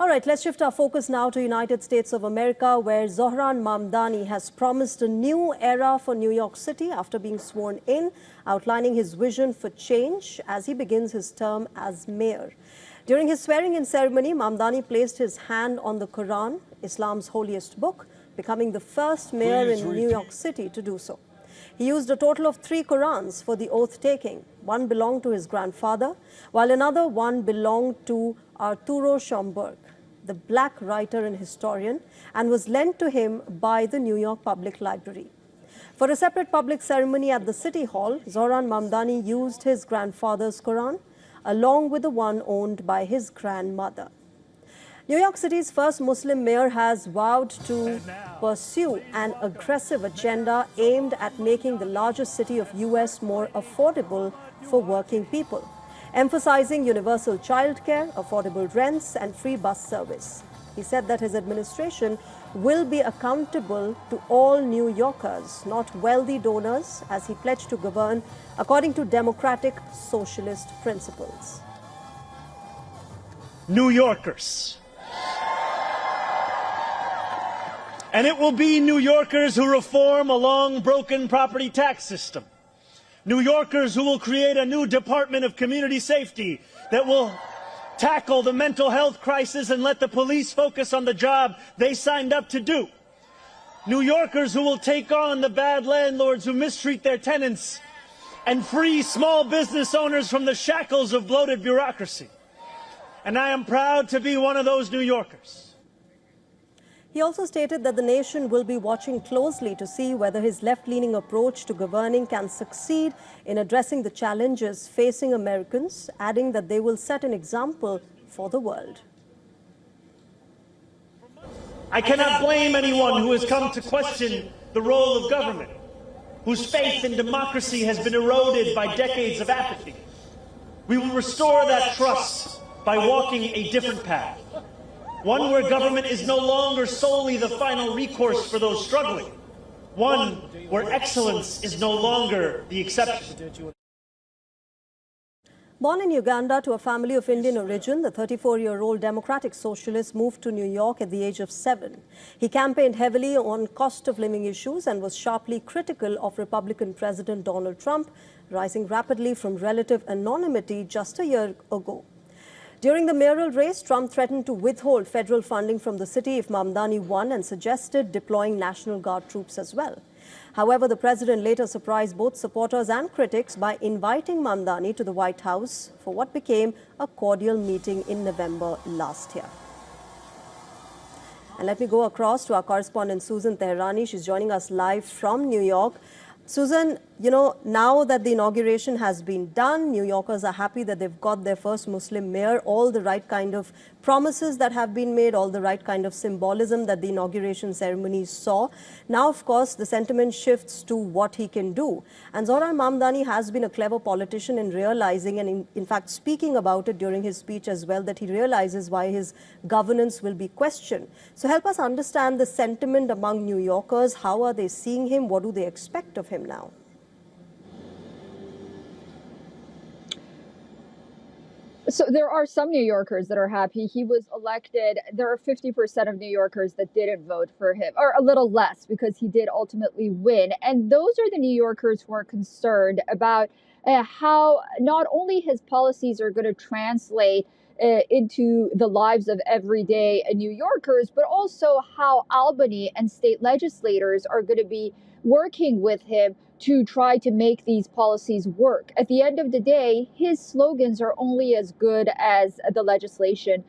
All right, let's shift our focus now to United States of America, where Zohran Mamdani has promised a new era for New York City after being sworn in, outlining his vision for change as he begins his term as mayor. During his swearing-in ceremony, Mamdani placed his hand on the Quran, Islam's holiest book, becoming the first mayor in New York City to do so. He used a total of 3 Qurans for the oath-taking. One belonged to his grandfather, while another one belonged to Arturo Schomburg, the black writer and historian, and was lent to him by the New York Public Library. For a separate public ceremony at the City Hall, Zohran Mamdani used his grandfather's Quran, along with the one owned by his grandmother. New York City's first Muslim mayor has vowed to pursue an aggressive agenda aimed at making the largest city of US more affordable for working people, emphasizing universal childcare, affordable rents, and free bus service. He said that his administration will be accountable to all New Yorkers, not wealthy donors, as he pledged to govern according to democratic socialist principles. New Yorkers. And it will be New Yorkers who reform a long broken property tax system. New Yorkers who will create a new Department of Community Safety that will tackle the mental health crisis and let the police focus on the job they signed up to do. New Yorkers who will take on the bad landlords who mistreat their tenants and free small business owners from the shackles of bloated bureaucracy. And I am proud to be one of those New Yorkers. He also stated that the nation will be watching closely to see whether his left-leaning approach to governing can succeed in addressing the challenges facing Americans, adding that they will set an example for the world. I cannot blame anyone who has come to question the role of government, whose faith in democracy has been eroded by decades of apathy. We will restore that trust by walking a different path. One where government is no longer solely the final recourse for those struggling. One where excellence is no longer the exception. Born in Uganda to a family of Indian origin, the 34-year-old democratic socialist moved to New York at the age of 7. He campaigned heavily on cost of living issues and was sharply critical of Republican President Donald Trump, rising rapidly from relative anonymity just a year ago. During the mayoral race, Trump threatened to withhold federal funding from the city if Mamdani won and suggested deploying National Guard troops as well. However, the president later surprised both supporters and critics by inviting Mamdani to the White House for what became a cordial meeting in November last year. And let me go across to our correspondent Susan Teherani. She's joining us live from New York. Susan, you know, now that the inauguration has been done, New Yorkers are happy that they've got their first Muslim mayor, all the right kind of promises that have been made, all the right kind of symbolism that the inauguration ceremony saw. Now, of course, the sentiment shifts to what he can do. And Zohran Mamdani has been a clever politician in realizing and in fact speaking about it during his speech as well, that he realizes why his governance will be questioned. So help us understand the sentiment among New Yorkers. How are they seeing him? What do they expect of him now? So there are some New Yorkers that are happy. He was elected. There are 50% of New Yorkers that didn't vote for him, or a little less, because he did ultimately win. And those are the New Yorkers who are concerned about how not only his policies are going to translate into the lives of everyday New Yorkers, but also how Albany and state legislators are going to be working with him to try to make these policies work. At the end of the day, his slogans are only as good as the legislation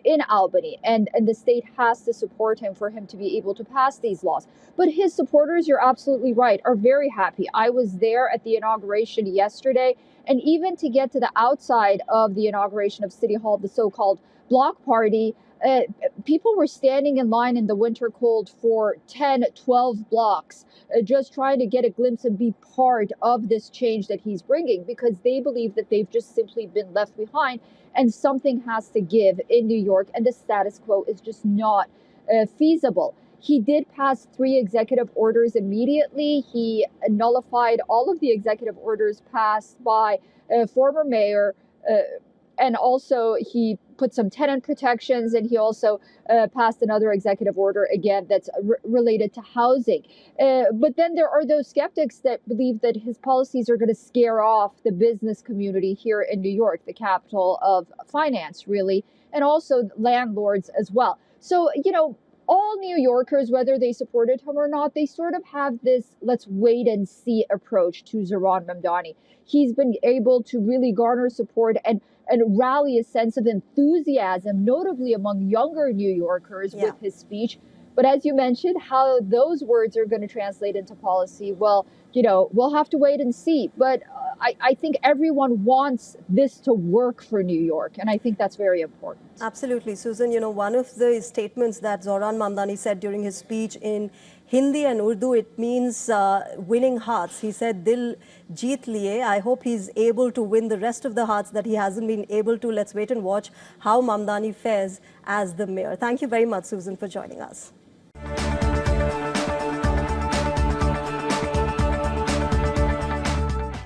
in Albany, and the state has to support him for him to be able to pass these laws. But his supporters, you're absolutely right, are very happy. I was there at the inauguration yesterday, and even to get to the outside of the inauguration of City Hall, the so-called block party, people were standing in line in the winter cold for 10, 12 blocks, just trying to get a glimpse and be part of this change that he's bringing, because they believe that they've just simply been left behind and something has to give in New York, and the status quo is just not feasible. He did pass 3 executive orders immediately. He nullified all of the executive orders passed by former mayor and also he put some tenant protections, and he also passed another executive order again that's related to housing. But then there are those skeptics that believe that his policies are going to scare off the business community here in New York, the capital of finance, really, and also landlords as well. So, all New Yorkers, whether they supported him or not, they sort of have this let's wait and see approach to Zohran Mamdani. He's been able to really garner support and rally a sense of enthusiasm, notably among younger New Yorkers with his speech. But as you mentioned, how those words are going to translate into policy, well, we'll have to wait and see. But I think everyone wants this to work for New York, and I think that's very important. Absolutely, Susan. One of the statements that Zohran Mamdani said during his speech in Hindi and Urdu, it means winning hearts. He said, Dil jeet liye. I hope he's able to win the rest of the hearts that he hasn't been able to. Let's wait and watch how Mamdani fares as the mayor. Thank you very much, Susan, for joining us.